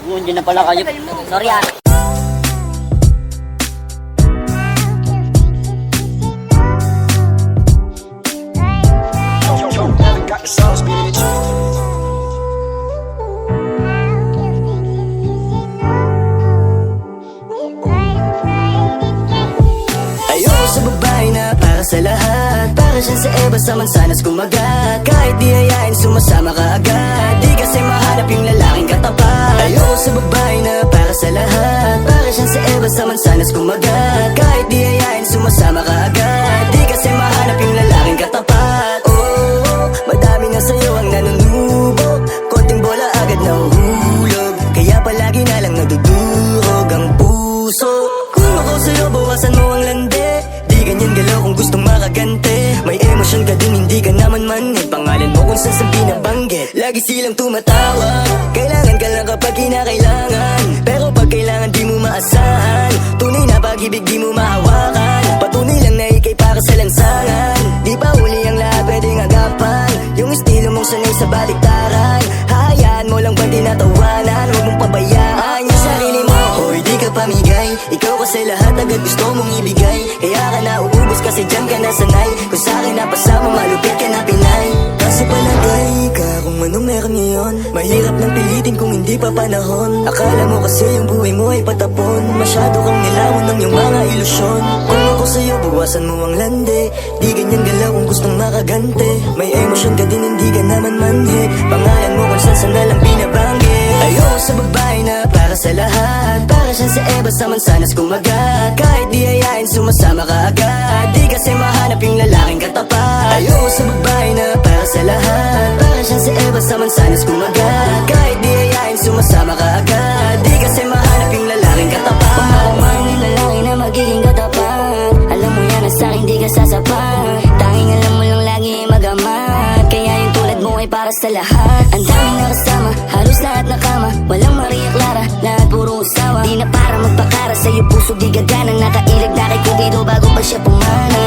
Hindi na pala kayo. Sorry ah. Got the sauce, bitch. Ayoko sa babae na para sa lahat. Para siya sa Eva sa mansanas kumagat. Kahit di hayain sumasama ka agad. Di kasi mahanap yung lalaking katapat. Ayoko sa babae na para sa lahat. Para siya sa Eva sa mansanas kumagat. Kahit di hayain sumasama ka agad. Di kasi mahanap yung lalaking katapat. Oh, madami na sa'yo ang nanunubok. Konting bola agad nahuhulog. Kaya palagi na lang nadudurog ang puso. Kung ako sa'yo bawasan mo ang lande. Di ganyan galaw kung gustong makagante. May emosyon ka din hindi ka naman manhid. Pangalan mo kung saan binabanggit. Lagi silang tumatawag. Kailangan ka lang kapag kinakailangan. Pero pag kailangan di mo maasahan. Tunay na pag-ibig di mo mahawakan. Patunay lang na ikay para sa lansangan. Di ba uli ang lahat pwedeng agapan. Yung estilo mong sanay sa baliktaran. Hayaan mo lang ba tinatawanan. Huwag mong pabayaan yung sarili mo. Hoy di ka pamigay. Ikaw kasi lahat agad gusto mong ibigay. Kaya ka nauubos kasi dyan ka nasanay. Kung sa'kin napasama malupit ka na Pinay. Kasi palagay ka kung anong meron ngayon. Mahirap lang pilitin kung hindi pa panahon. Akala mo kasi yung buhay mo ay patapon. Masyado kang nilawan ng iyong mga ilusyon. Kung ako sa'yo bawasan mo ang lande. Di ganyan galaw kung gustong makagante. May emosyon ka din hindi ka naman manhid. Pangalan mo kung saan na lang binabanggit. Ayoko sa babae na para sa lahat. Para siya sa Eva sa mansanas kumagat. Kahit di hayain sumasama ka agad. Di kasi mahanap yung lalaking katapat. Ayoko sa babae na para sa lahat. Para siya sa Eva sa mansanas kumagat. Kahit di hayain sumasama ka agad. Di kasi mahanap yung lalaking katapat. Pumakaman yung lalaki na magiging katapat. Alam mo yan na sa'kin di ka sasapat. Tanging alam mo lang lagi magamat. Kaya yung tulad mo ay para sa lahat. Ang daming nakasama, halos lahat nakama. Walang Maria Clara, lahat puro usawa. Di na para magpakara sa'yo puso di gagana. Nakailag na kay Cupido bago pa siya pumana.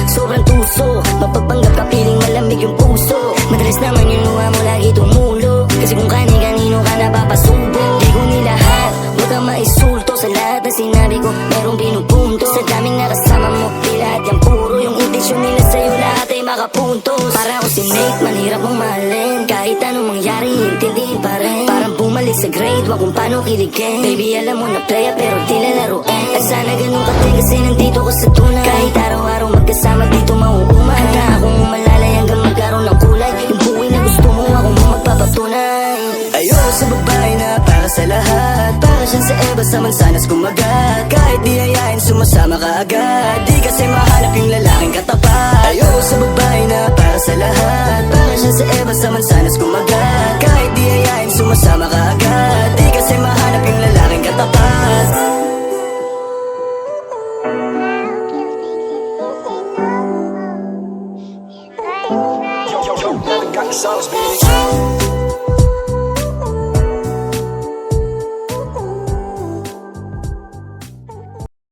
Sobrang tuso, mapagpanggap ka piling malamig yung puso. Madalas naman yung luha mo lagi tumulo. Kasi kung kani-kanino ka napapasubo. Di ko nilahat, huwag kang maisulto. Sa lahat na sinabi ko, merong pinupunto. Sa daming nakasama mo, di lahat yan puro. Yung intensyon nila sa'yo lahat ay makapuntos. Para ako si Nate, manhirap mong mahalin. Kahit anong mangyari, intindihin pa rin. Parang bumalik sa grade, wag kung paano kiligin. Baby, alam mo na playa pero di lalaruin. At sana ganun ka din kasi nandito ko sa tunay. Kahit araw-araw magkasama dito mauumay. Handa akong umalalay hanggang magkaroon ng kulay. Yung buhay na gusto mo, ako mo magpapatunay. Ayoko sa babae na para sa lahat. Para siya sa Eva sa mansanas kumagat. Kahit di hayain sumasama ka agad. Di kasi mahanap yung lalaking katapat. Ayoko sa babae na para sa lahat. Para siya sa Eva sa mansanas kumagat. Kahit di hayain sumasama ka agad. Di kasi mahanap yung lalaking katapat. Got the sauce, bitch.